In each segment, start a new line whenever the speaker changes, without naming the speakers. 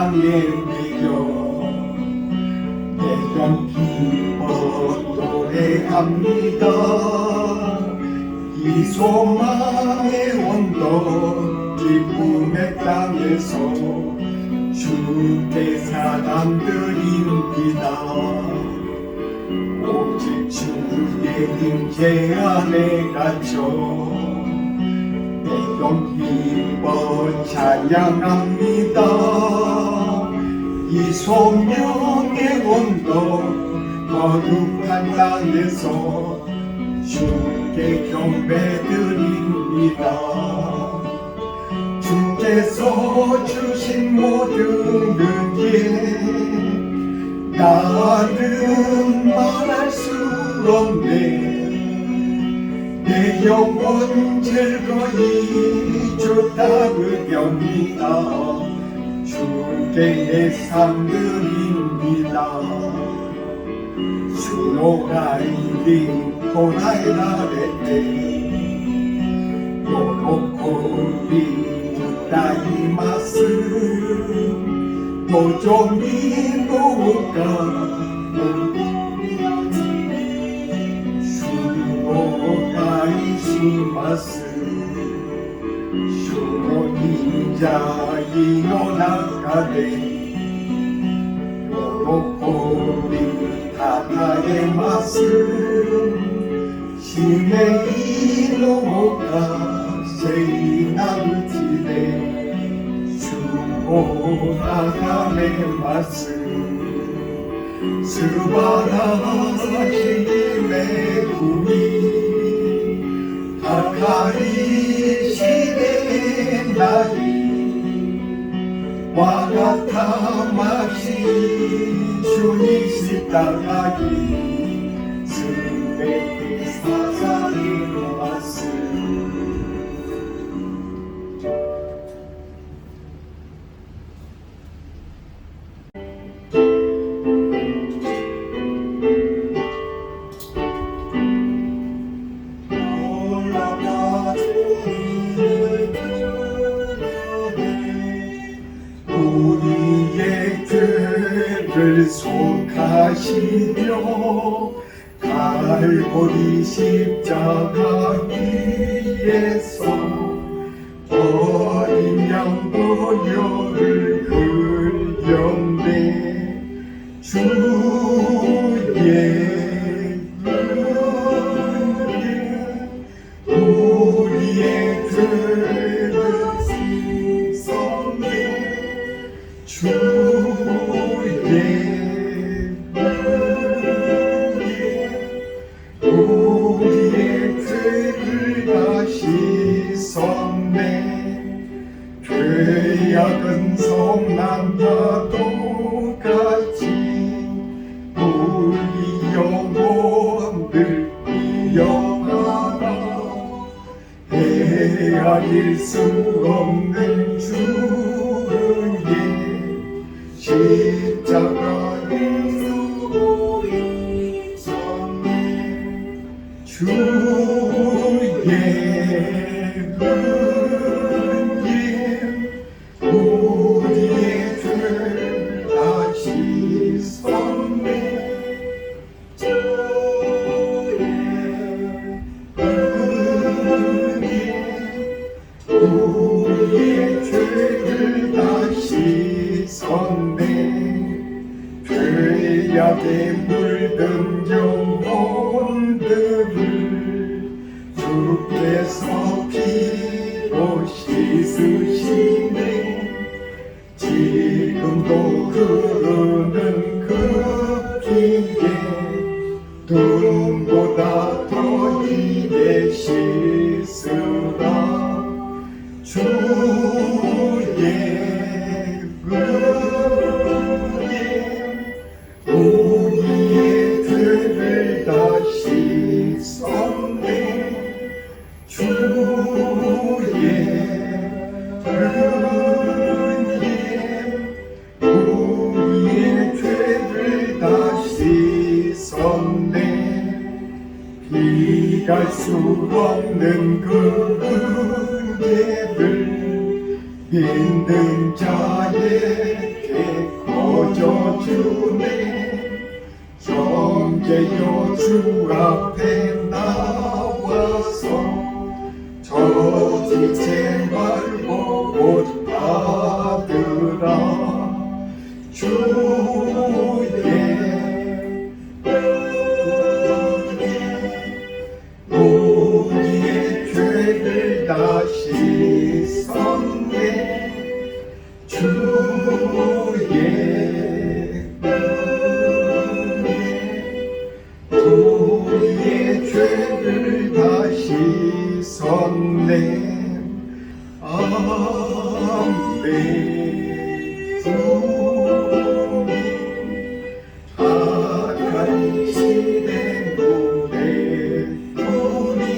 땅에 매여 내전 기뻐 노래합니다. 이 소망의 언덕 기쁨의 땅에서 주의 사람들입니다. 오직 주의 임재 안에 갇혀 내경 기뻐 찬양합니다. 이 소명의 언덕 거룩한 땅에서 주께 경배드립니다. 주께서 주신 모든 은혜 나는 말할 수 없네. 내 영혼 즐거이 주 따르렵니다. 주께 내 삶드립니다. 수노가이리 코라이라레테 요로코리 다이마스 도조미노가 수노가이시마스 슈노닌자 이노나가레 요로코리 다다이마스 시메이노가 세이나루티레 슈오나가메 마스 스바라시메 구미 하카리 시레 나리 와가타마시 슈니시타가기 스베 사사리 마스 우리의 죄를 속하시며 갈보리 십자가 위에서 어린 양 보혈을 흘렸네. 주의 은혜 우리의 죄를 씻었네. 주의 은혜 우리의 죄를 다 씻었네. 죄악은 성난과 똑같이 우리 영혼들 이어가라. 헤아릴 수 없는 주의 십자가의 수고이셨네. 주의 은혜 우리의 죄를 다 씻었네. 주의 은혜 우리의 죄를 다 씻었네. 죄악에 물든 영혼들을 주께서 피로 씻으시네. 지금도 흐르는 그 피에 눈보다 더 입에 씻으라. 주의 은혜 우리의 죄를 다 씻었네. 주의 은혜 우리의 죄를 다 씻었네. 비갈 수 없는 그 은혜를 힘든 자에게 비춰주네. 형제여 주 앞에 나와서 저지체 말고 곧 받으라. 주의 우리의 죄를 다 씻었네. 주의 우리의 죄를 다 씻었네. 아멘. 악한 시대 노래 부르니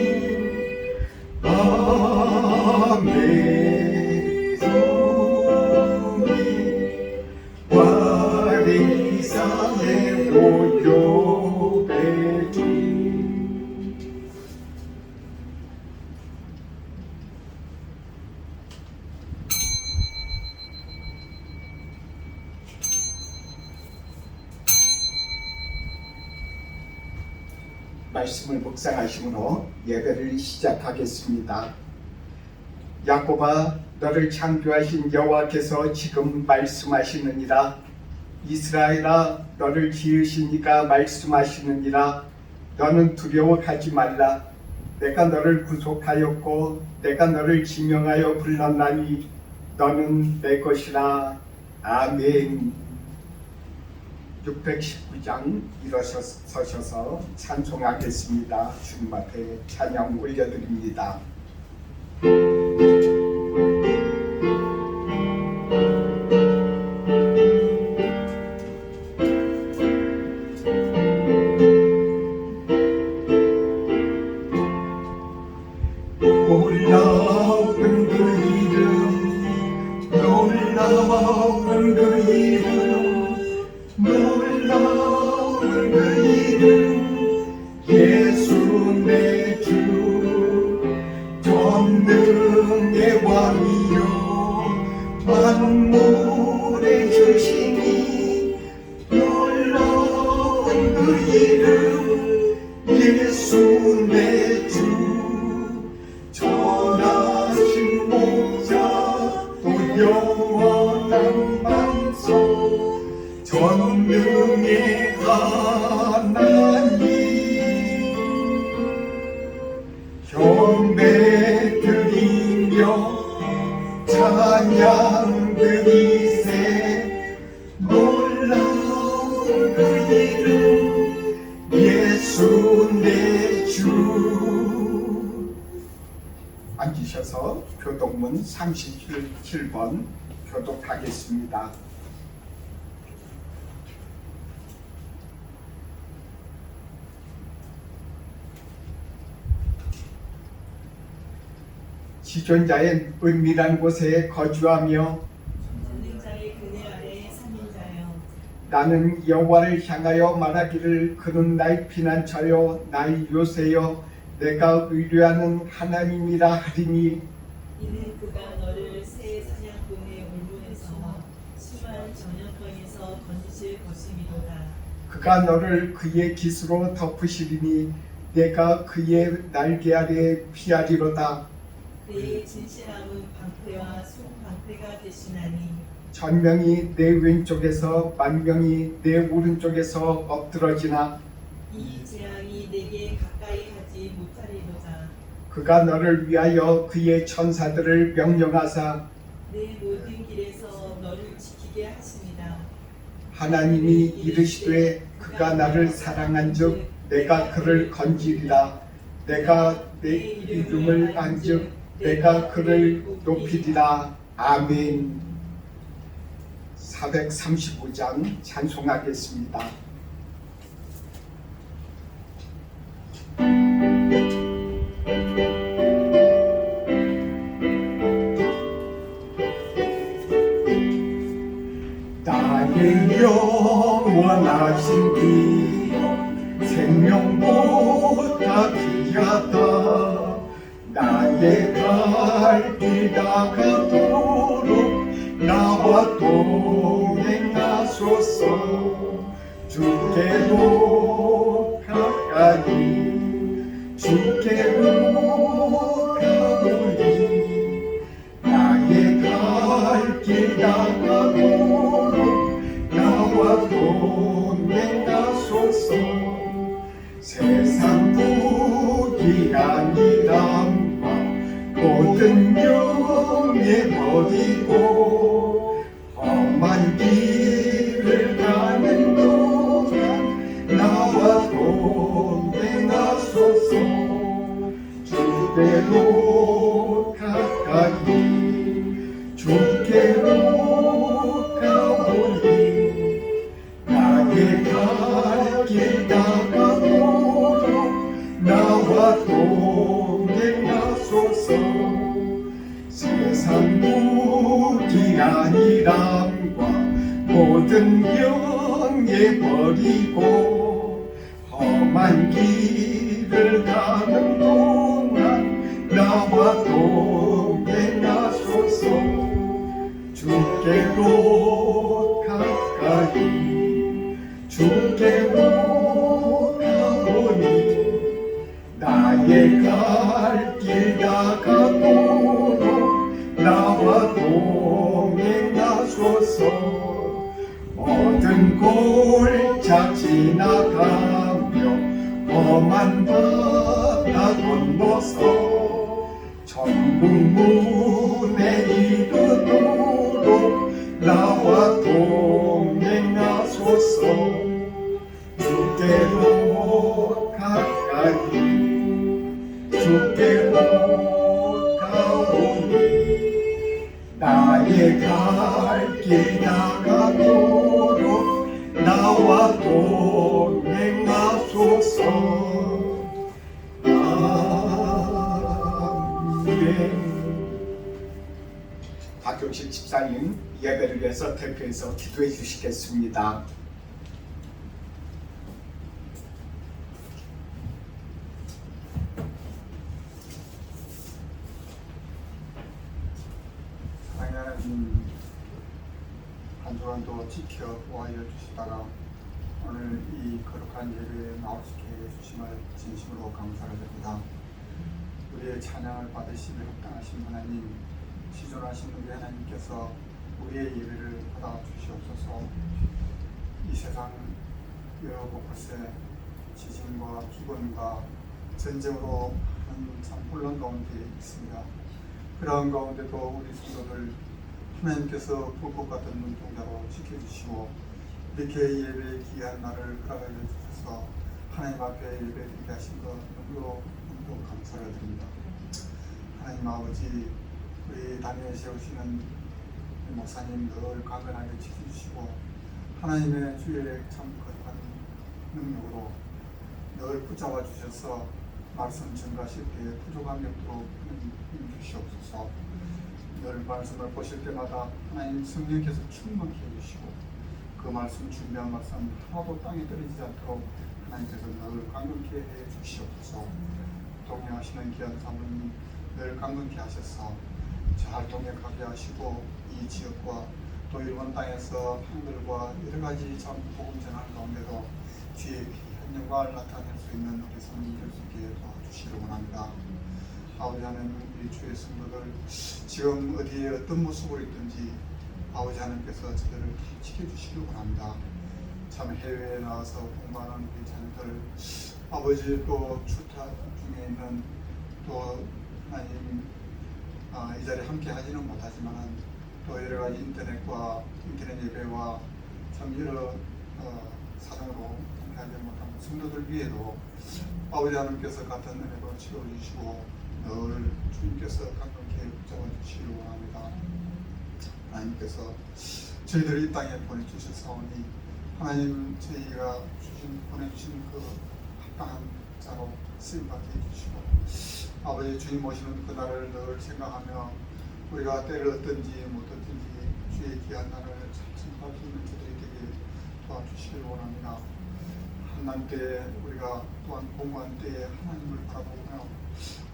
아멘. 와리산의 오요배기. 말씀을 묵상하심으로 예배를 시작하겠습니다. 야곱아, 너를 창조하신 여호와께서 지금 말씀하시느니라. 이스라엘아, 너를 지으신 이가 말씀하시느니라. 너는 두려워하지 말라. 내가 너를 구속하였고 내가 너를 지명하여 불렀나니 너는 내 것이라. 아멘. 619장 일어서셔서 찬송하겠습니다. 주님 앞에 찬양 올려드립니다. 놀라운 그 이름, 놀라운 그 이름, 놀라운 그 이름, 예수 내 주, 전능의 왕이요 만물의 주시니. 놀라운 그 이름, 예수 내 주, 전하신 목자 또 영원한 반석, 전능의 하나님. 경배 드리며 찬양 드리세. 놀라운 그 이름, 예수 내 주. 앉으셔서 교독문 37번 교독하겠습니다. 지존자의 은밀한 곳에 거주하며
전능자의 그늘 아래 사는 자여,
나는 여호와를 향하여 말하기를 그는 나의 피난처요 나의 요새요 내가 의뢰하는 하나님이라 하리니.
이는 그가 너를 새 사냥꾼의 울분에서 심한 전염병에서 건지실 것이미로다.
그가 너를 그의 깃으로 덮으시리니 내가 그의 날개 아래 피하리로다.
그의 진실함은 방패와 송방패가 되시나니.
천명이 내 왼쪽에서 만명이 내 오른쪽에서 엎드러지나
이 재앙이 내게 가까이 하지 못하리로다.
그가 너를 위하여 그의 천사들을 명령하사
내 모든 길에서 너를 지키게 하십니다.
하나님이 이르시되 그가 나를 사랑한즉 내가 그를 건지리라. 내가 내 이름을 안즉 내가 그를 높이리라. 아멘. 435장 찬송하겠습니다. 나의 영원하신 이 생명보다 귀하다. 나의 갈 길 다가도록 나와 동행하소서. 주께로 가까이 주께로 가오니 나의 갈 길 나가도록 나와 동행하소서 세상 부귀간이람과 모든 명예 버리고 험한 길을 가는 동안 나와 동행하소서 주께로 가까이 주께로 가오니 나의 갈 길 나가도록 나와 동행하소서 세상 무기한이람과 모든 명예 버리고 험한 길을 가는 동안 나와 동행하소서 주께로 가까이 주께로 가오니 나의 갈 길 나가도록 나와 동행하소서 모든 골짜 지나가며 험한 바다 건너서 천국 문에 이르도록 나와 동행하소서 주께로 가까이 주께로 가오니 나의 갈 길 나가도록 나와 동행하소서 아멘. 박경식 집사님 예배를 위해서 대표해서 기도해 주시겠습니다.
하나님, 한 주간도 지켜 보호하여 주시다가 오늘 이 거룩한 예배에 나오시게 해 주심을 진심으로 감사를 드립니다. 우리의 찬양을 받으시며 합당하신 하나님, 지존하신 우리 하나님께서 우리의 예배를 받아 주시옵소서. 이 세상 여러 곳곳에 지진과 기근과 전쟁으로 참 혼란 가운데 있습니다. 그러한 가운데도 우리 성도들 하나님께서 불꽃 같은 눈동자로 지켜주시고 이렇게 예배의 귀한 날을 허락하여 주셔서 하나님 앞에 예배드리게 하신 것 너무도 감사를 드립니다. 하나님 아버지, 우리 단위에 세우시는 목사님 늘 강건하게 지켜주시고 하나님의 주의 참 거룩한 능력으로 늘 붙잡아 주셔서 말씀 전가실 때에 부족함이 없도록 하나님 주시옵소서. 늘 말씀을 보실 때마다 하나님 성령께서 충만케 해주시고 그 말씀 준비한 말씀 하나도 땅에 떨어지지 않도록 하나님께서 늘 강건케 해 주시옵소서. 동행하시는 귀한 사모님 늘 강건케 하셔서 잘 동행하게 하시고 이 지역과 또 일본 땅에서 한글과 여러 가지 참 복음 전하는 가운데도 주의 귀한 영광을 나타낼 수 있는 우리 성도들 될 수 있게 도와주시기 원합니다. 아버지 하나님, 우리 주의 성도들 지금 어디에 어떤 모습으로 있든지 아버지 하나님께서 저들을 다 지켜주시기 원합니다. 참 해외에 나와서 공부하는 우리 자녀들 아버지 또 출타 중에 있는 또 하나님 이 자리에 함께 하지는 못하지만 또 여러 가지 인터넷 예배와 참 여러 사정으로 함께 하지 못하는 성도들 위에도 아버지 하나님께서 같은 은혜로 채워주시고 늘 주님께서 강건케 붙잡아 주시기 원합니다. 하나님께서 저희들을 이 땅에 보내주셨사오니 하나님 저희가 보내주신 그 합당한 자로 쓰임받게 해주시고 아버지 주님 모시는 그날을 늘 생각하며 우리가 때를 얻든지 못 얻든지 주의 귀한 날을 잘 생각할 수 있는 저들이 되게 도와주시길 원합니다. 한난 때에 우리가 또한 공부한 때에 하나님을 바라보며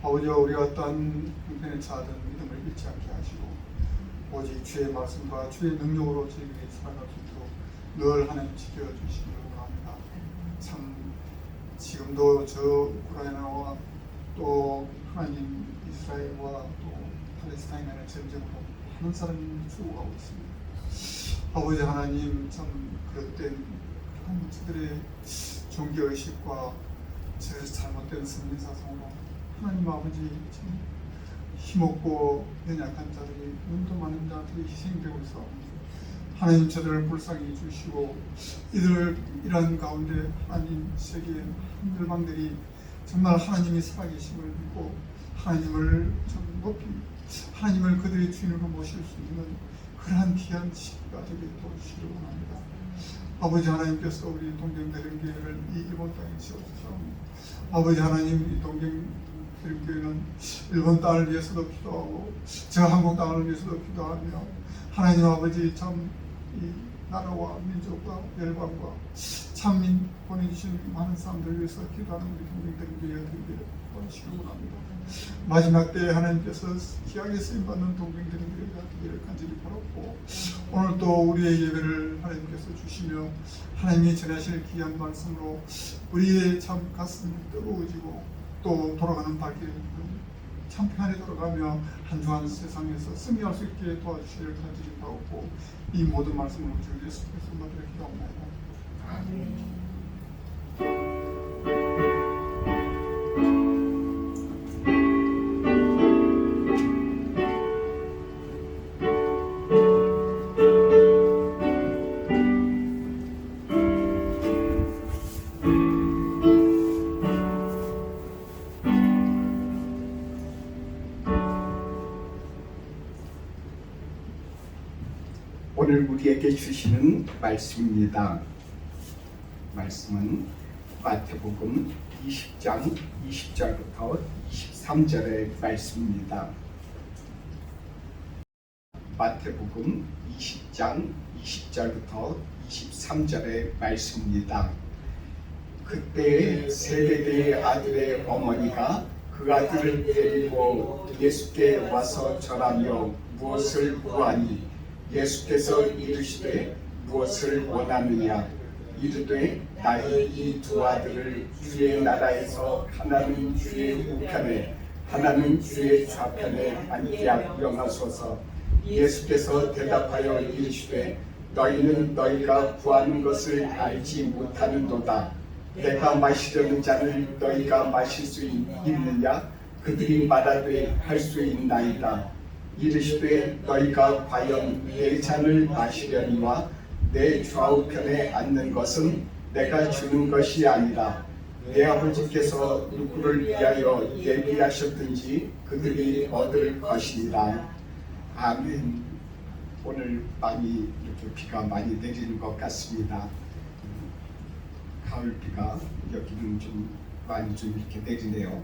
아버지와 우리가 어떤 형편에 처하든 믿음을 잃지 않게 하시고 오직 주의 말씀과 주의 능력으로 저희들이 살아갈 수 있도록 늘 하나님 지켜주시길 원합니다. 참 지금도 저 우크라이나와 또 하나님 이스라엘과 또 팔레스타인 간의 전쟁으로 많은 사람이 죽어가고 있습니다. 아버지 하나님 참 그릇된 저들의 종교의식과 저 잘못된 승리사상으로 하나님 아버지 참 힘없고 연약한 자들이 눈도 많은 자들이 희생되고 있어. 하나님 저들을 불쌍히 주시고 이런 가운데 하나님 세계 한들방들이 정말 하나님이 살아계심을 믿고 하나님을 좀 높이 하나님을 그들의 주인으로 모실 수 있는 그러한 귀한 시기가 되게 도와주시기 원합니다. 아버지 하나님께서 우리 동경대림교회를 이 일본 땅에 지어주셔서 아버지 하나님 이 동경대림교회는 일본 땅을 위해서도 기도하고 저 한국 땅을 위해서도 기도하며 하나님 아버지 참 이 나라와 민족과 열방과 참민 보내주신 많은 사람들 위해서 기도하는 우리 동경대림교회가 되기를 원하시기 원합니다. 마지막 때에 하나님께서 귀하게 쓰임받는 동경대림교회가 되기를 간절히 바랐고 오늘 또 우리의 예배를 하나님께서 주시며 하나님이 전하실 귀한 말씀으로 우리의 참 가슴이 뜨거워지고 또 돌아가는 발길이 참 편히 돌아가며 한 주한 세상에서 승리할 수 있게 도와주시기를 간절히 바랐고 이 모든 말씀을 주 예수 그리스도 이름으로 기도합니다. 아멘.
오늘 우리에게 주시는 말씀입니다. 말씀은 마태복음 20장 20절부터 23절의 말씀입니다. 마태복음 20장 20절부터 23절의 말씀입니다. 그때 세베대의 아들의 어머니가 그 아들을 데리고 예수께 와서 절하며 무엇을 구하니 예수께서 이르시되 무엇을 원하느냐 이르되 나의 이 두 아들을 주의 나라에서 하나는 주의 우편에 하나는 주의 좌편에 앉게 명하소서. 예수께서 대답하여 이르시되 너희는 너희가 구하는 것을 알지 못하는도다. 내가 마시려는 잔을 너희가 마실 수 있느냐? 그들이 말하되 할 수 있나이다. 이르시되 너희가 과연 내 잔을 마시려니와 내 좌우편에 앉는 것은 내가 주는 것이 아니라 내 아버지께서 누구를 위하여 예비하셨든지 그들이 얻을 것이니라. 아멘. 오늘 많이 이렇게 비가 많이 내리는 것 같습니다. 가을 비가 여기는 좀 많이 좀 이렇게 내리네요.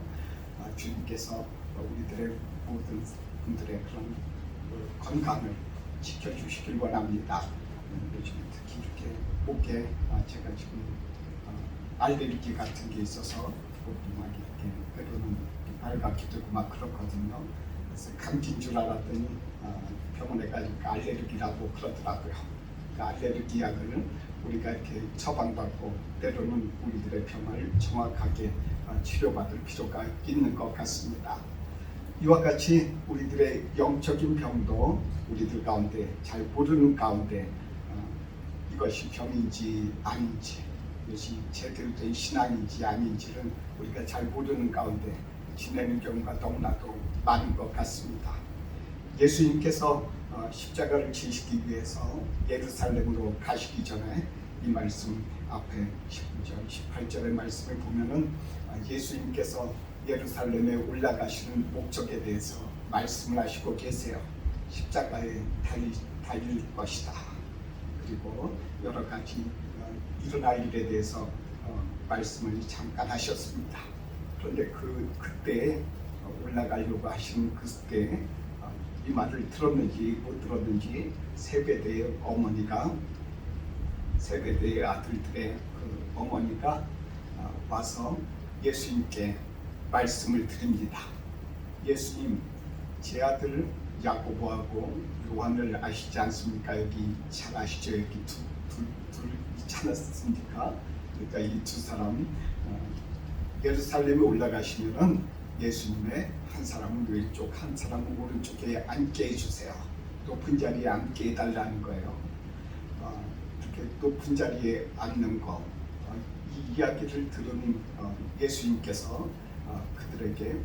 주님께서 우리들의 모든 분들의 그런 건강을 지켜주시길 원합니다. 요즘 특히 이렇게 목에 제가 지금 알레르기 같은 게 있어서 목이 막 이렇게 때로는 빨갛기도 하고 막 그렇거든요. 그래서 감기인 줄 알았더니 병원에 가니까 알레르기라고 그러더라고요. 그 알레르기 약을 우리가 이렇게 처방받고 때로는 우리들의 병을 정확하게 치료받을 필요가 있는 것 같습니다. 이와 같이 우리들의 영적인 병도 우리들 가운데 잘 모르는 가운데 이것이 병인지 아닌지, 이것이 제대로 된 신앙인지 아닌지를 우리가 잘 모르는 가운데 지내는 경우가 너무나도 많은 것 같습니다. 예수님께서 십자가를 지시기 위해서 예루살렘으로 가시기 전에 이 말씀 앞에 19절, 18절의 말씀을 보면은 예수님께서 예루살렘에 올라가시는 목적에 대해서 말씀을 하시고 계세요. 십자가에 달릴 것이다. 그리고 여러 가지 일어날 일에 대해서 말씀을 잠깐 하셨습니다. 그런데 그때 올라가려고 하시는 그때 이 말을 들었는지 못 들었는지 세베대의 어머니가 세베대의 아들들의 그 어머니가 와서 예수님께 말씀을 드립니다. 예수님, 제 아들 야고보하고 요한을 아시지 않습니까? 여기 잘 아시죠? 여기 둘 있지 않았습니까? 그러니까 이 두 사람 예루살렘에 올라가시면은 예수님의 한 사람은 왼쪽, 한 사람은 오른쪽에 앉게 해주세요. 높은 자리에 앉게 해달라는 거예요. 이렇게 높은 자리에 앉는 거, 이 이야기를 들은 예수님께서 그들에게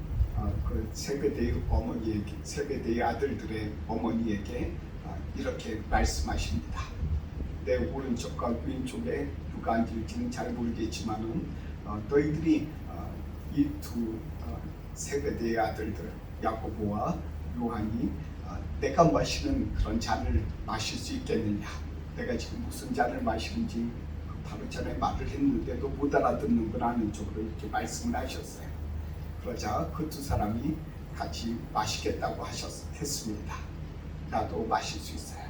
그 세베대의 어머니에게, 세베대의 아들들의 어머니에게 이렇게 말씀하십니다. 내 오른쪽과 왼쪽에 누가 앉을지는 잘 모르겠지만은 너희들이 이 두 세베대의 아들들 야고보와 요한이 내가 마시는 그런 잔을 마실 수 있겠느냐? 내가 지금 무슨 잔을 마시는지 바로 전에 말을 했는데도 못 알아듣는구나 하는 쪽으로 이렇게 말씀을 하셨어요. 그러자 그 두 사람이 같이 마시겠다고 했습니다. 나도 마실 수 있어요.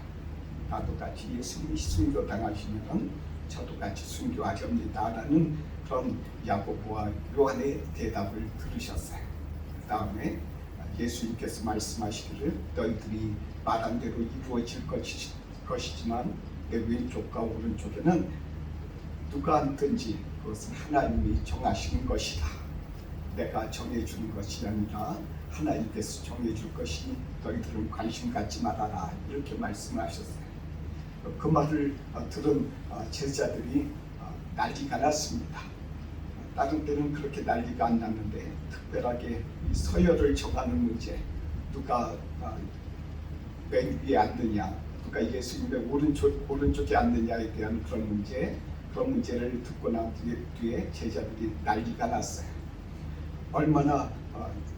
나도 같이 예수님이 순교 당하시면 저도 같이 순교하렵니다 라는 그런 야고보와 요한의 대답을 들으셨어요. 그 다음에 예수님께서 말씀하시기를 너희들이 말한 대로 이루어질 것이지만 내 왼쪽과 오른쪽에는 누가 앉든지 그것은 하나님이 정하시는 것이다. 내가 정해주는 것이 아니라 하나님께서 정해줄 것이니 너희들은 관심 갖지 말아라 이렇게 말씀하셨어요. 그 말을 들은 제자들이 난리가 났습니다. 다른 때는 그렇게 난리가 안 났는데 특별하게 이 서열을 정하는 문제, 누가 맨 위에 앉느냐, 누가 예수님의 오른쪽에 앉느냐에 대한 그런 문제를 듣고 난 뒤에 제자들이 난리가 났어요. 얼마나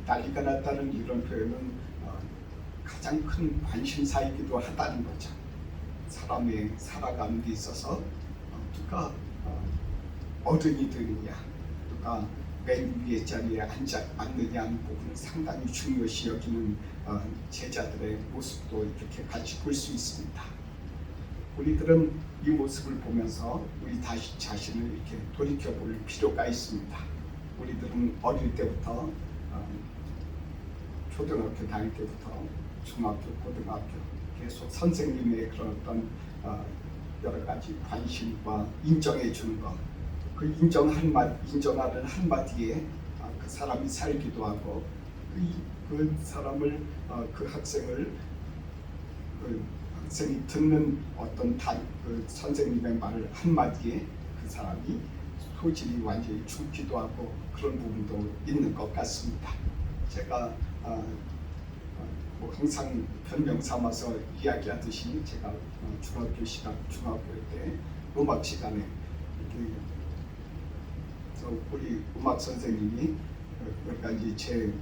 난리가 났다는 이런 표현은 가장 큰 관심사이기도 하다는 거죠. 사람의 살아가는 데 있어서 누가 어른이 되느냐, 누가 맨 위에 자리에 앉느냐 하는 부분을 상당히 중요시 여기는 제자들의 모습도 이렇게 같이 볼 수 있습니다. 우리들은 이 모습을 보면서 우리 다시 자신을 이렇게 돌이켜볼 필요가 있습니다. 우리들은 어릴 때부터 초등학교 다닐 때부터 중학교, 고등학교 계속 선생님의 그런 어떤 여러 가지 관심과 인정해 주는 것, 그 인정하는 한마디에 그 사람이 살기도 하고 그 사람을 그 학생이 듣는 어떤 그 선생님의 말 한마디에 그 사람이 소질이 완전히 죽기도 하고 그런 부분도 있는 것 같습니다. 제가 항상 변명 삼아서 이야기하듯이 제가 중학교 때 음악 시간에 이렇게 우리 음악 선생님이 그러니까 이제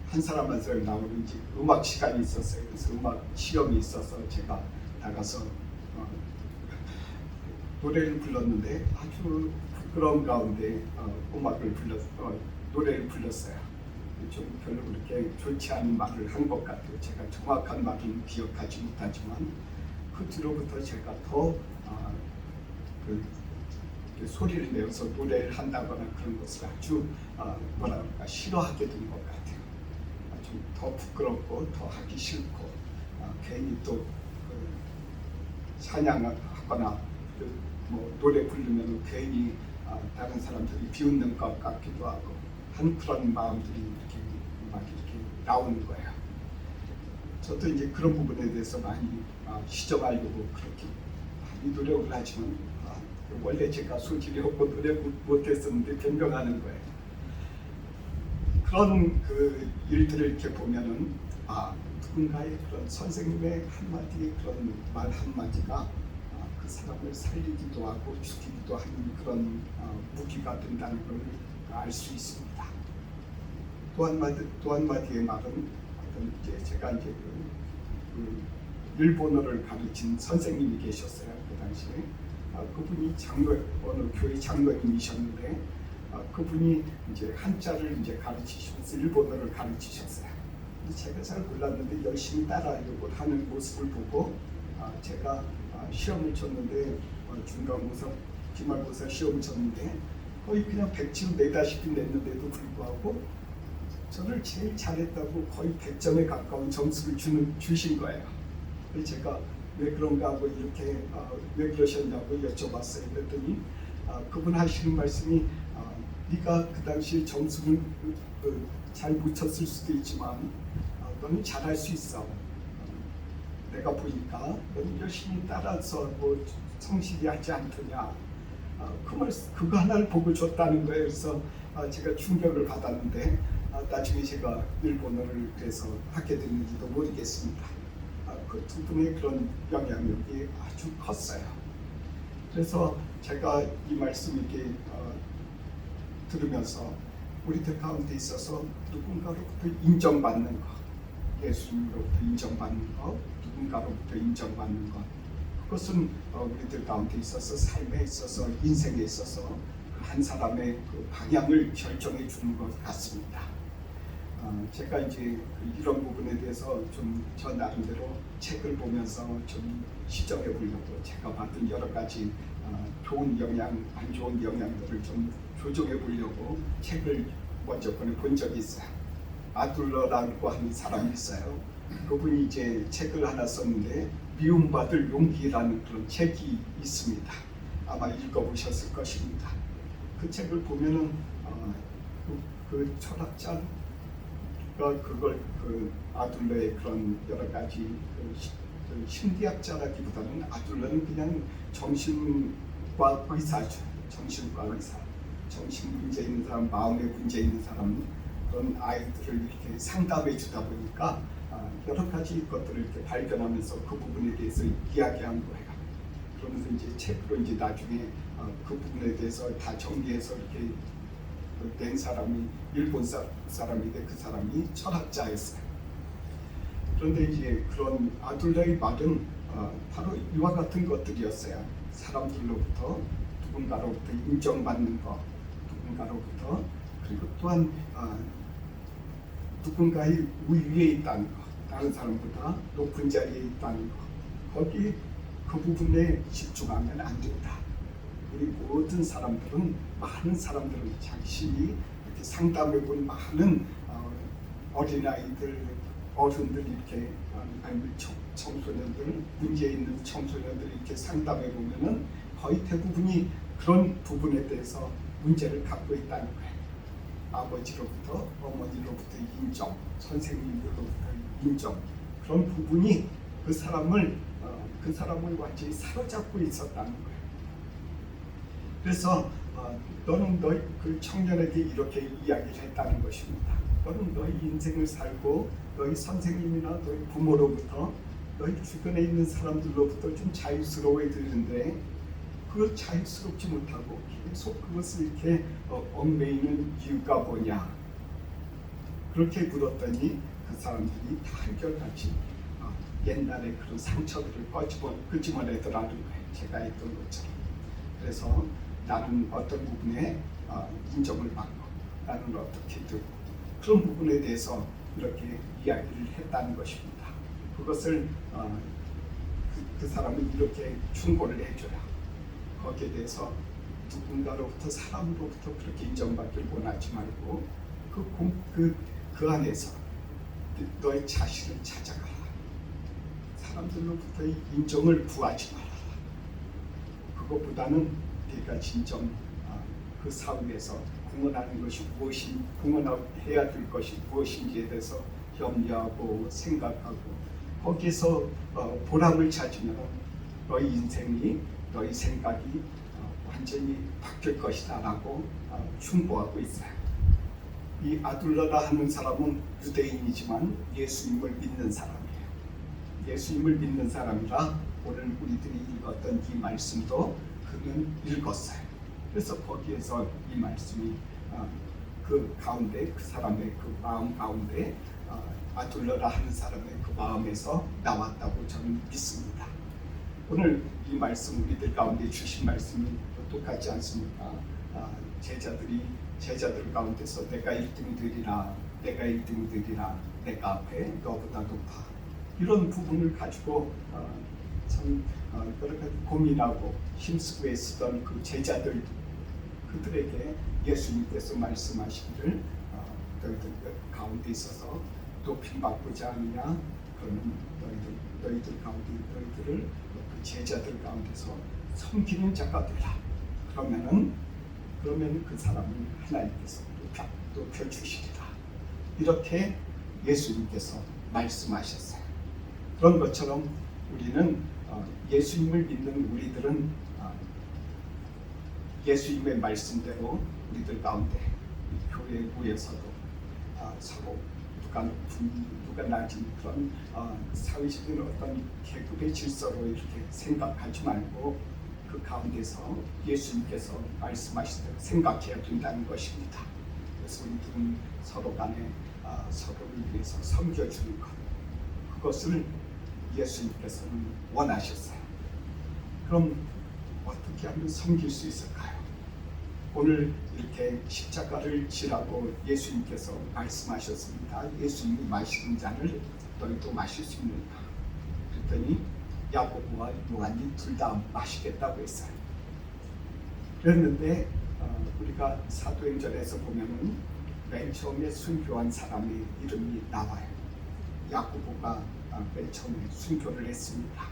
한 사람 한 사람 나오는 음악 시간이 있었어요. 그래서 음악 시험이 있어서 제가 나가서 노래를 불렀는데 아주 부끄러운 가운데 노래를 불렀어요. 좀 별로 그렇게 좋지 않은 말을 한 것 같아요. 제가 정확한 말은 기억하지 못하지만 그 뒤로부터 제가 더 소리를 내어서 노래를 한다거나 그런 것을 아주 싫어하게 된 것 같아요. 좀 더 부끄럽고 더 하기 싫고 괜히 또 찬양하거나 노래 부르면 괜히 다른 사람들이 비웃는 것 같기도 하고 한 그런 마음들이 이렇게 나오는 거예요. 저도 이제 그런 부분에 대해서 많이 시정하려고 그렇게 많이 노력을 하지만 원래 제가 소질이 없고 노래 못했었는데 변명하는 거예요. 그런 그 일들을 이렇게 보면은 누군가의 그런 선생님의 한마디 그런 말 한마디가 그 사람을 살리기도 하고 죽이기도 하는 그런 무기가 된다는 걸 알 수 있습니다. 또 한마디의 말은 이제 제가 이제 그 일본어를 가르친 선생님이 계셨어요. 그 당시에 그분이 어느 교회 장로님이셨는데 그분이 이제 한자를 이제 가르치시면서 일본어를 가르치셨어요. 제가 잘 몰랐는데 열심히 따라하려고 하는 모습을 보고 제가 시험을 쳤는데 중간고사, 기말고사 시험을 쳤는데 거의 그냥 백지로 내다시피 냈는데도 불구하고 저를 제일 잘했다고 거의 100점에 가까운 점수를 주신 거예요. 그래서 제가 왜 그런가 하고 이렇게 왜 그러셨냐고 여쭤봤어요. 그랬더니 그분 하시는 말씀이 네가 그 당시 점수는 잘 못 쳤을 수도 있지만 너는 잘할 수 있어. 내가 보니까 너는 열심히 따라서 뭐 성실히 하지 않더냐. 그거 하나를 보고 줬다는 거예요. 그래서 제가 충격을 받았는데 나중에 제가 일본어를 그래서 하게 됐는지도 모르겠습니다. 그 두 분의 그런 영향력이 아주 컸어요. 그래서 제가 이 말씀 이렇게 들으면서 우리들 가운데 있어서 누군가로부터 인정받는 것, 예수님으로부터 인정받는 것, 누군가로부터 인정받는 것, 그것은 우리들 가운데 있어서 삶에 있어서 인생에 있어서 한 사람의 그 방향을 결정해 주는 것 같습니다. 제가 이제 이런 부분에 대해서 좀 저 나름대로 책을 보면서 좀 시정해 보려고 제가 받은 여러 가지 좋은 영향, 안 좋은 영향들을 좀 조정해 보려고 책을 먼저 본 적이 있어요. 아둘러라고 하는 사람이 있어요. 그분이 이제 책을 하나 썼는데 미움받을 용기라는 그런 책이 있습니다. 아마 읽어보셨을 것입니다. 그 책을 보면은 그 철학자 그걸 그 아둘러의 그런 여러 가지 그 심리학자라기보다는 아둘러는 그냥 정신과 의사죠. 정신과 의사, 정신 문제 있는 사람, 마음에 문제 있는 사람 그런 아이들을 이렇게 상담해 주다 보니까 여러 가지 것들을 이렇게 발견하면서 그 부분에 대해서 이야기한 거예요. 그러면서 이제 책으로 이제 나중에 그 부분에 대해서 다 정리해서 이렇게 낸 사람이 일본 사람인데 그 사람이 철학자였어요. 그런데 이제 그런 아둘러의 말은 바로 이와 같은 것들이었어요. 사람들로부터 누군가로부터 인정받는 것, 누군가로부터 그리고 또한 누군가의 위에 있다는 것, 다른 사람보다 높은 자리에 있다는 것, 거기 그 부분에 집중하면 안 된다. 우리 모든 사람들은 많은 사람들은 자신이 이렇게 상담해본 많은 어린아이들, 어른들 이렇게 아니면 청소년들, 문제 있는 청소년들 이렇게 상담해 보면은 거의 대부분이 그런 부분에 대해서 문제를 갖고 있다는 거예요. 아버지로부터, 어머니로부터 인정, 선생님들로부터 인정, 그런 부분이 그 사람을 완전히 사로잡고 있었다는 거예요. 그래서 너는 너희 그 청년에게 이렇게 이야기를 했다는 것입니다. 너는 너희 인생을 살고 너희 선생님이나 너희 부모로부터 너희 주변에 있는 사람들로부터 좀 자유스러워야 되는데 그걸 자유스럽지 못하고 계속 그것을 이렇게 얽매이는 이유가 뭐냐? 그렇게 물었더니 그 사람들이 다 한결같이 옛날에 그런 상처들을 끄집어내더라는 거예요. 제가 했던 것처럼. 그래서 나는 어떤 부분에 인정을 받고 나는 어떻게 되고 그런 부분에 대해서 이렇게 이야기를 했다는 것입니다. 그것을 그 사람은 이렇게 충고를 해줘요. 거기에 대해서 누군가로부터 사람으로부터 그렇게 인정받기를 원하지 말고 그 안에서 너의 자신을 찾아가라. 사람들로부터의 인정을 구하지 마라. 그것보다는 네가 진정 그 사회에서 공헌하는 것이 공헌해야 될 것이 무엇인지에 대해서 염려하고 생각하고 거기에서 보람을 찾으면 너희 인생이 너희 생각이 완전히 바뀔 것이다 라고 충고하고 있어요. 이 아둘러라 하는 사람은 유대인이지만 예수님을 믿는 사람이에요. 예수님을 믿는 사람이라 오늘 우리들이 읽었던 이 말씀도 그는 읽었어요. 그래서 거기에서 이 말씀이 그 가운데 그 사람의 그 마음 가운데 아둘러라 하는 사람의 그 마음에서 나왔다고 저는 믿습니다. 오늘 이 말씀 우리들 가운데 주신 말씀이 똑같지 않습니까? 제자들 가운데서 내가 1등이 되리라, 내가 1등이 되리라, 내가 앞에 너보다 높아. 이런 부분을 가지고 참 여러 가지 고민하고 힘쓰고 애쓰던 그 제자들 그들에게 예수님께서 말씀하시기를 너희들 가운데 있어서 높임받고자 하느냐 그러면 너희들 가운데 너희들을 그 제자들 가운데서 섬기는 자가 되라 그러면 그 사람은 하나님께서 높여주시리라. 이렇게 예수님께서 말씀하셨어요. 그런 것처럼 우리는 예수님을 믿는 우리들은 예수님의 말씀대로 우리들 가운데 교회에서도 서로 누가 낮은 그런 사회적인 어떤 계급의 질서로 이렇게 생각하지 말고 그 가운데서 예수님께서 말씀하신 대로 생각해야 된다는 것입니다. 그래서 우리들은 서로 간에 서로를 위해서 섬겨주는 것, 그것을 예수님께서는 원하셨어요. 그럼 어떻게 하면 섬길 수 있을까요? 오늘 이렇게 십자가를 지라고 예수님께서 말씀하셨습니다. 예수님이 마시는 잔을 너희도 마실 수 있는가? 그랬더니 야고보와 요한이 둘 다 마시겠다고 했어요. 그랬는데 우리가 사도행전에서 보면은 맨 처음에 순교한 사람의 이름이 나와요. 야고보가 맨 처음에 순교를 했습니다.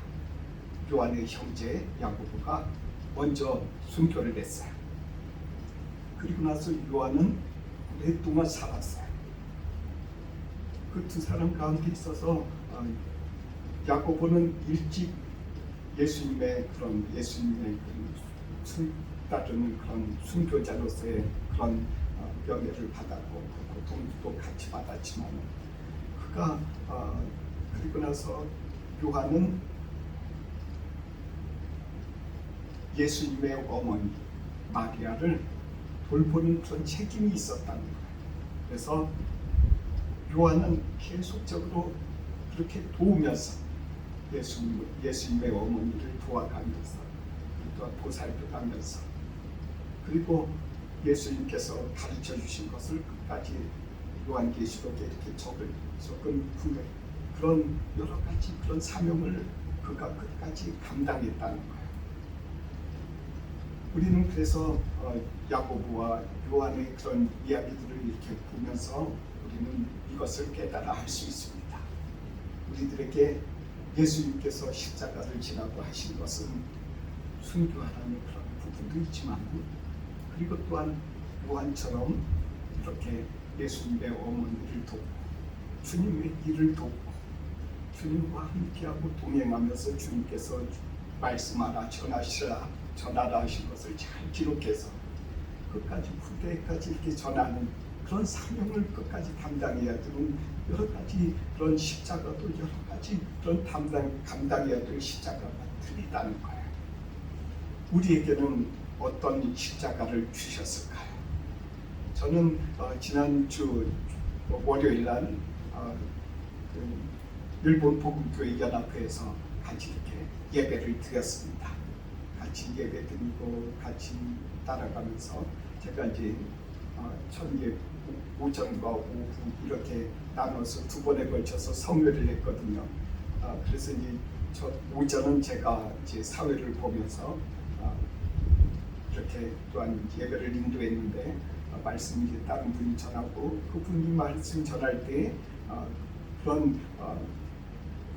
요한의 형제 야고보가 먼저 순교를 했어요. 그리고 나서 요한은 오랫동안 살았어요. 그 두 사람 가운데 있어서 야고보는 일찍 예수님의 따르는 그런 순교자로서의 그런 명예를 받았고 그 고통도 같이 받았지만 그가 그리고 나서 요한은 예수님의 어머니 마리아를 돌보는 그런 책임이 있었다는 거예요. 그래서 요한은 계속적으로 그렇게 도우면서 예수님의 어머니를 도와가면서 또 보살펴가면서 그리고 예수님께서 가르쳐 주신 것을 끝까지 요한계시록에 이렇게 적은 후에 그런 여러 가지 그런 사명을 그가 끝까지 감당했다는 거예요. 우리는 그래서 야고보와 요한의 그런 이야기들을 이렇게 보면서 우리는 이것을 깨달아 할 수 있습니다. 우리들에게 예수님께서 십자가를 지라고 하신 것은 순교하라는 그런 부분도 있지만 그리고 또한 요한처럼 이렇게 예수님의 어머니를 돕고 주님의 일을 돕고 주님과 함께하고 동행하면서 주님께서 말씀하라 전하라 하신 것을 잘 기록해서 끝까지 후대까지 이렇게 전하는 그런 사명을 끝까지 감당해야 되는 여러 가지 그런 십자가도 여러 가지 그런 감당해야 될 십자가가 틀리다는 거예요. 우리에게는 어떤 십자가를 주셨을까요? 저는 지난주 월요일 날 일본 복음교회 연합회에서 같이 이렇게 예배를 드렸습니다. 같이 예배 드리고 같이 따라가면서 제가 이제 첫예 오전과 오후 이렇게 나눠서 두 번에 걸쳐서 성회를 했거든요. 그래서 이제 첫 오전은 제가 이제 사회를 보면서 이렇게 또한 예배를 인도했는데 말씀이 이제 다른 분이 전하고 그분이 말씀 전할 때 그런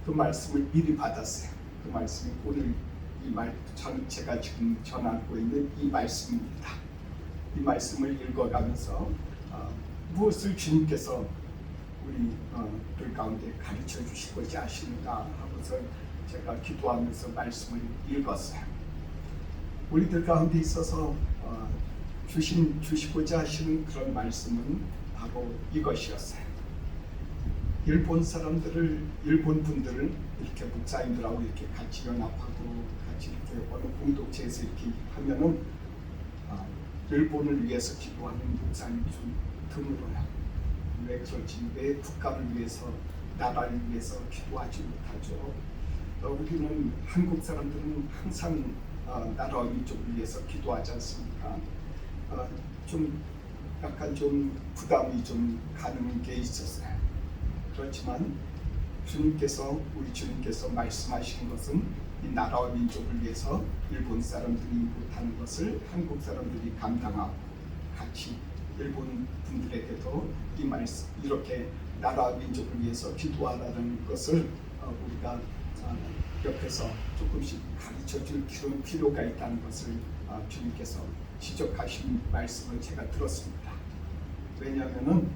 그 말씀을 미리 받았어요. 그 말씀이 오늘 제가 지금 전하고 있는 이 말씀입니다. 이 말씀을 읽어가면서 무엇을 주님께서 우리들 가운데 가르쳐 주시고자 하시는가 하고서 제가 기도하면서 말씀을 읽었어요. 우리들 가운데 있어서 주시고자 하시는 그런 말씀은 바로 이것이었어요. 일본 분들을 이렇게 목사님들하고 이렇게 같이 연합하고 같이 이렇게 어느 공동체에서 이렇게 하면은 일본을 위해서 기도하는 목사님이 좀 드물어요. 왜 그렇지? 왜 국가를 위해서, 나라를 위해서 기도하지 못하죠? 우리는 한국 사람들은 항상 나라와 민족을 위해서 기도하지 않습니까? 좀 약간 좀 부담이 좀 가는 게 있었어요. 그렇지만 우리 주님께서 말씀하신 것은 이 나라와 민족을 위해서 일본 사람들이 못하는 것을 한국 사람들이 감당하고 같이 일본 분들에게도 이 말씀 이렇게 나라와 민족을 위해서 기도하라는 것을 우리가 옆에서 조금씩 가르쳐줄 필요가 있다는 것을 주님께서 지적하신 말씀을 제가 들었습니다. 왜냐하면은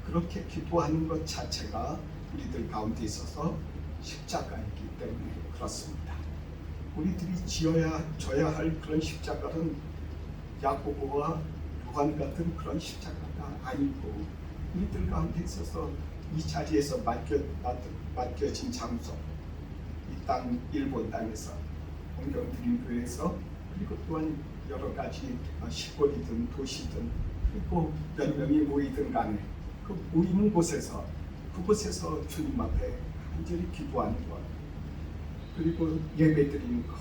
그렇게 기도하는 것 자체가 우리들 가운데 있어서 십자가이기 때문에 그렇습니다. 우리들이 져야 할 그런 십자가는 야고보와 요한 같은 그런 십자가가 아니고 우리들 가운데 있어서 이 자리에서 맡겨진 장소, 이 땅 일본 땅에서 공경드림교회에서 그리고 또한 여러 가지 시골이든 도시든 그리고 몇 명이 모이든 간에 그 모이는 곳에서 그곳에서 주님 앞에 간절히 기도하는 것 그리고 예배드리는 것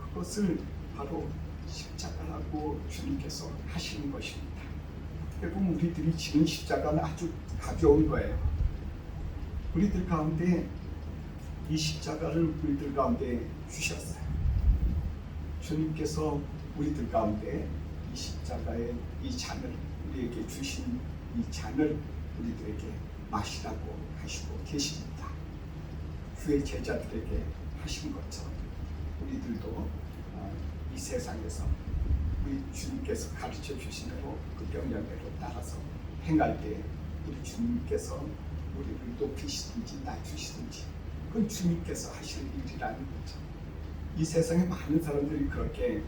그것을 바로 십자가라고 주님께서 하시는 것입니다. 어떻게 보면 우리들이 지는 십자가는 아주 가벼운 거예요. 우리들 가운데 이 십자가를 우리들 가운데 주셨어요. 주님께서 우리들 가운데 이 십자가의 이 잔을 우리에게 주신 이 잔을 우리들에게 마시라고 하시고 계십니다. 주의 제자들에게 하신 것처럼 우리들도 이 세상에서 우리 주님께서 가르쳐 주신 대로 그 명령대로 따라서 행할 때 우리 주님께서 우리를 높이시든지 낮추시든지 그건 주님께서 하실 일이라는 거죠. 이 세상에 많은 사람들이 그렇게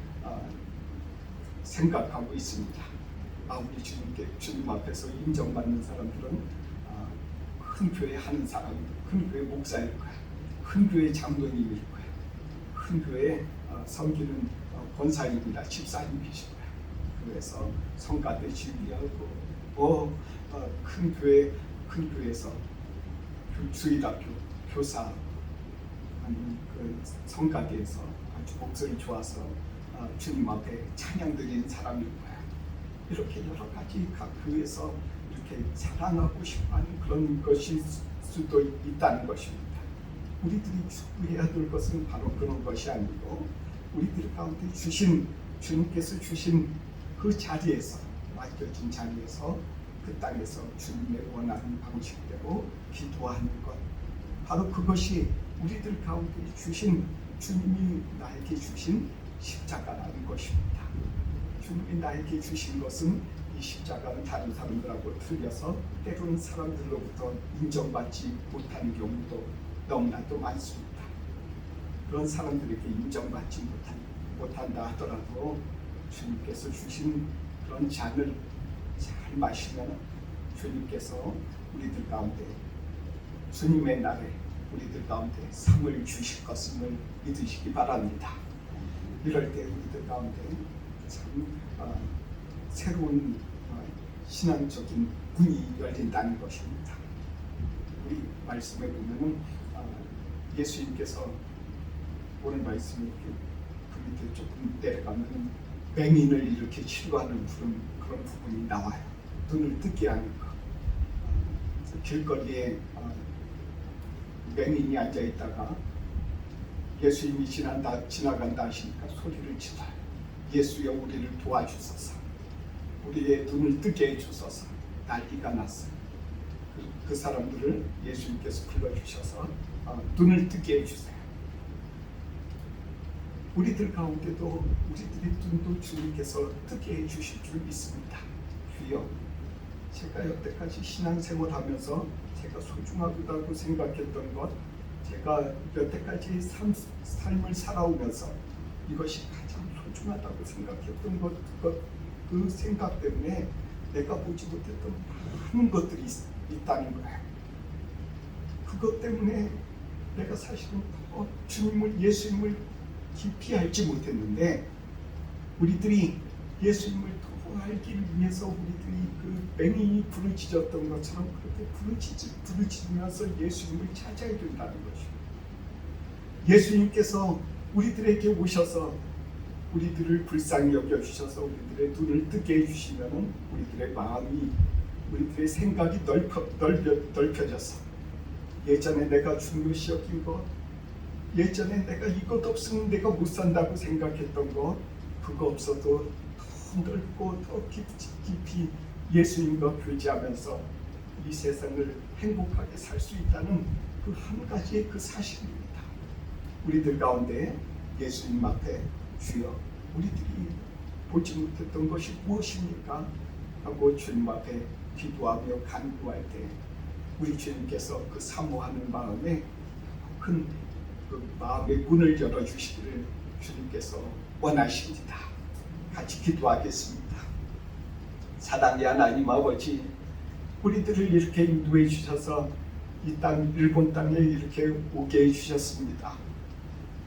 생각하고 있습니다. 우리 주님 앞에서 인정받는 사람들은 큰 교회 하는 사람, 큰 교회 목사일 거야, 큰 교회 장로님일 거야, 큰 교회 섬기는 권사님이나 집사님이실 거야. 그래서 성가대 지휘하고 큰 교회에서 주일학교 교사 아니면 그 성가대에서 아주 목소리 좋아서 주님 앞에 찬양 드리는 사람일 거야. 이렇게 여러 가지 각 교회에서 이렇게 자랑하고 싶어하는 그런 것일 수도 있다는 것입니다. 우리들이 추구해야 될 것은 바로 그런 것이 아니고 우리들 가운데 주님께서 주신 그 자리에서 맡겨진 자리에서 그 땅에서 주님의 원하는 방식대로 기도하는 것 바로 그것이 우리들 가운데 주님이 나에게 주신 십자가라는 것입니다. 주님이 나에게 주신 것은 이 십자가는 다른 사람들하고 틀려서 때로는 사람들로부터 인정받지 못하는 경우도 너무나도 많습니다. 그런 사람들에게 인정받지 못한다 하더라도 주님께서 주신 그런 잔을 잘 마시면 주님께서 우리들 가운데 주님의 날에 우리들 가운데 상을 주실 것임을 믿으시기 바랍니다. 이럴 때 우리들 가운데 참 새로운 신앙적인 문이 열린다는 것입니다. 우리 말씀에 보면은 예수님께서 오늘 말씀에 그 밑에 조금 내려가면 맹인을 이렇게 치료하는 그런 부분이 나와요. 눈을 뜨게 하는 것. 길거리에 맹인이 앉아 있다가 예수님이 지나간다 하시니까 소리를 치다. 예수여 우리를 도와주소서. 우리의 눈을 뜨게 해주소서. 난리가 났어요. 그 사람들을 예수님께서 불러주셔서 눈을 뜨게 해주세요. 우리들 가운데도 우리들의 눈도 주님께서 뜨게 해주실 줄 믿습니다. 주여, 제가 여태까지 신앙생활하면서 제가 소중하다고 생각했던 것, 제가 여태까지 삶을 살아오면서 이것이 가장 소중하다고 생각했던 것, 그 생각 때문에 내가 보지 못했던 많은 것들이 있다는 거예요. 그것 때문에 내가 사실은 더 예수님을 깊이 알지 못했는데 우리들이 예수님을 더 알기 위해서 우리들이 그 맹인이 부르짖었던 것처럼 그렇게 부르짖으면서 예수님을 찾아야 된다는 것입니다. 예수님께서 우리들에게 오셔서 우리들을 불쌍히 여겨주셔서 우리들의 눈을 뜨게 해주시면 우리들의 마음이 우리들의 생각이 넓혀져서 예전에 내가 중요시 여긴 것, 예전에 내가 이것 없으면 내가 못 산다고 생각했던 것, 그거 없어도 더 넓고 더 깊이 예수님과 교제하면서 이 세상을 행복하게 살 수 있다는 그 한 가지의 그 사실입니다. 우리들 가운데 예수님 앞에 주여 우리들이 보지 못했던 것이 무엇입니까? 하고 주님 앞에 기도하며 간구할 때 우리 주님께서 그 사모하는 마음에 큰 그 마음의 문을 열어주시기를 주님께서 원하십니다. 같이 기도하겠습니다. 사랑의 하나님 아버지, 우리들을 이렇게 인도해 주셔서 이 땅 일본 땅에 이렇게 오게 해 주셨습니다.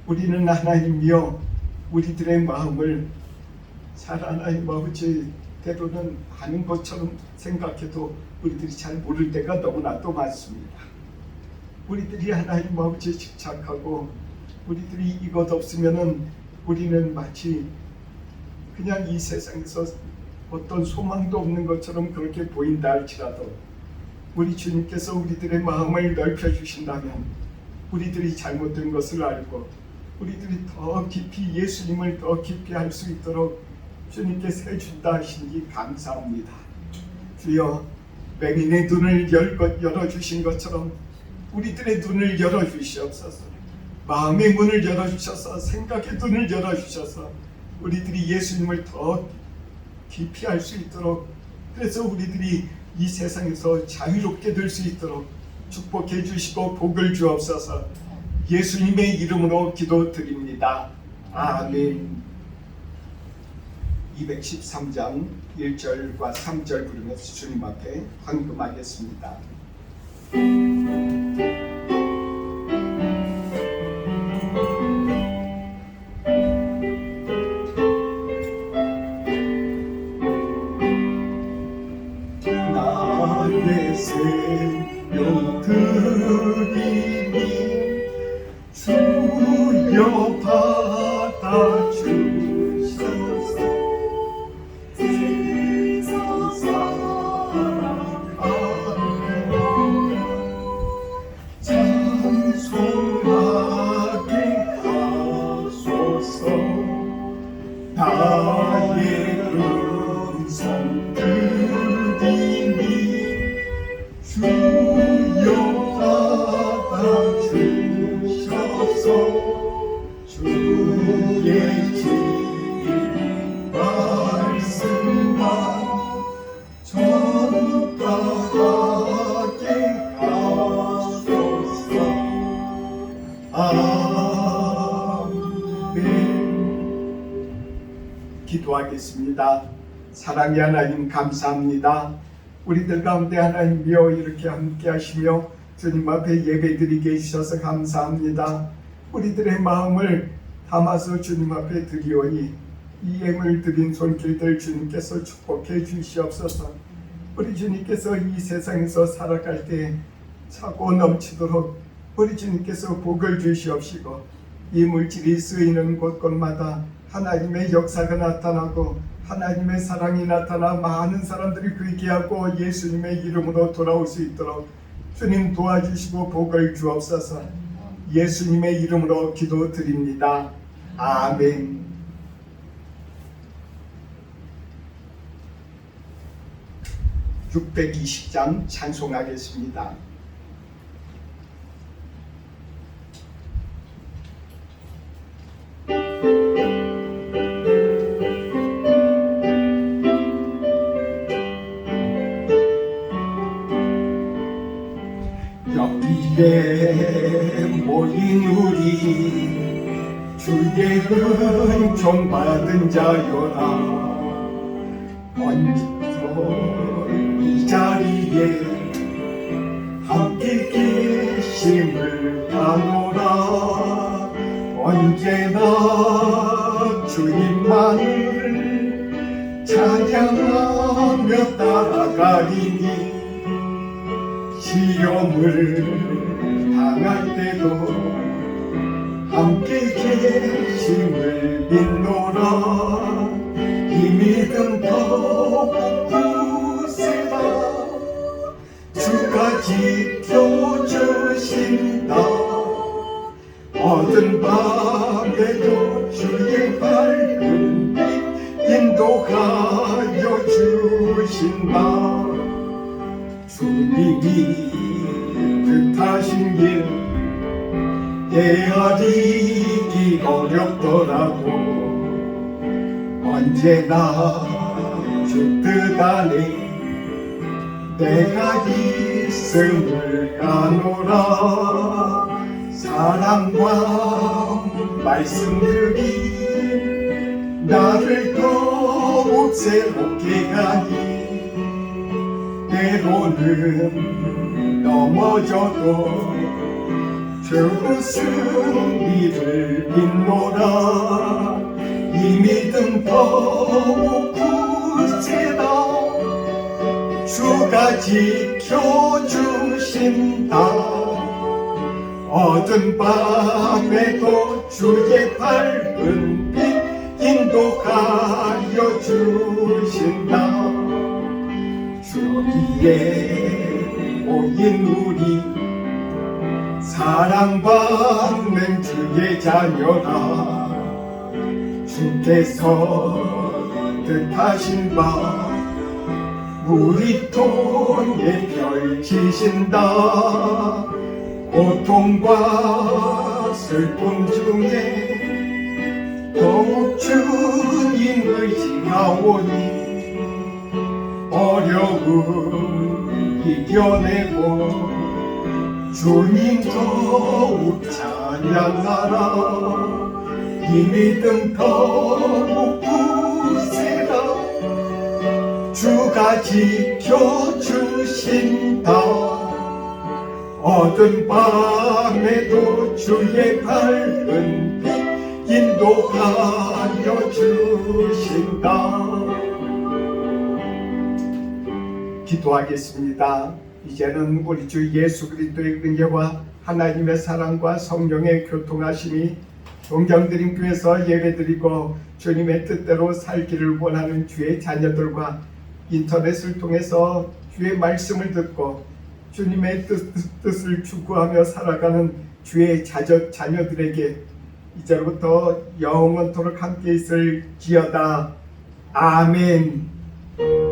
우리는 하나님이여 우리들의 마음을 잘 하나님 아버지 때로는 아는 것처럼 생각해도 우리들이 잘 모를 때가 너무나도 많습니다. 우리들이 하나님 아버지에 집착하고 우리들이 이것 없으면은 우리는 마치 그냥 이 세상에서 어떤 소망도 없는 것처럼 그렇게 보인다 할지라도 우리 주님께서 우리들의 마음을 넓혀주신다면 우리들이 잘못된 것을 알고 우리들이 더 깊이 예수님을 더 깊이 알 수 있도록 주님께서 해준다 하시니 감사합니다. 주여 맹인의 눈을 열어주신 것처럼 우리들의 눈을 열어주시옵소서. 마음의 문을 열어주셔서 생각의 눈을 열어주셔서 우리들이 예수님을 더 깊이 알 수 있도록, 그래서 우리들이 이 세상에서 자유롭게 될 수 있도록 축복해 주시고 복을 주옵소서. 예수님의 이름으로 기도드립니다. 아멘. 213장 1절과 3절 부르면서 주님 앞에 헌금하겠습니다. 나의 생명 드리니 주여 받아주소서. 세상 사랑하며 찬송하게 하소서. 나의 음성 드리니 주여 받아주셔서 주의 진 말씀만 전파하게 하소서. 아멘. 기도하겠습니다. 사랑의 하나님 감사합니다. 우리들 가운데 하나님이여 이렇게 함께 하시며 주님 앞에 예배드리게 해주셔서 감사합니다. 우리들의 마음을 담아서 주님 앞에 드리오니 이 예물 드린 손길들 주님께서 축복해 주시옵소서. 우리 주님께서 이 세상에서 살아갈 때 차고 넘치도록 우리 주님께서 복을 주시옵시고 이 물질이 쓰이는 곳곳마다 하나님의 역사가 나타나고 하나님의 사랑이 나타나 많은 사람들이 회개하고 예수님의 이름으로 돌아올 수 있도록 주님 도와주시고 복을 주옵소서. 예수님의 이름으로 기도드립니다. 아멘. (620장) 찬송하겠습니다. 여기에 모인 우리 주의 은총 받은 자여라. 언제도 이 자리에 함께 계심을 아노라. 언제나 주님만을 찬양하며 따라가리니 시험을 당할 때도 함께 계심을 믿노라. 이 믿음 더욱 세다. 주가 지켜주신다. 어두운 밤에도 주의 밝은 빛 인도하여 주신다. 주님이 뜻하신 길 헤아리기 어렵더라도 언제나 주뜻 안에 내가 있음을 아노라. 사랑과 말씀들이 나를 더욱 새롭게 하니 때로는 넘어져도 주 승리를 잇노라. 이 믿음 더욱 굳세다. 주가 지켜주신다. 어두운 밤에도 주의 밝은 빛 인도하여 주신다. 주 위에 모인 우리 사랑받는 주의 자녀라. 주께서 뜻하신 바 우리 통에 펼치신다. 고통과 슬픔 중에 더욱 주님 의지하오니 어려움 이겨내고 주님 더욱 찬양하라. 이 믿음 더욱 굳세다. 주가 지켜주신다. 어두운 밤에도 주의 밝은 빛 인도하여 주신다. 기도하겠습니다. 이제는 우리 주 예수 그리스도의 은혜와 하나님의 사랑과 성령의 교통하심이 동정드림교회에서 예배드리고 주님의 뜻대로 살기를 원하는 주의 자녀들과 인터넷을 통해서 주의 말씀을 듣고 주님의 뜻을 추구하며 살아가는 주의 자녀들에게 이제부터 영원토록 함께 있을 지어다. 아멘.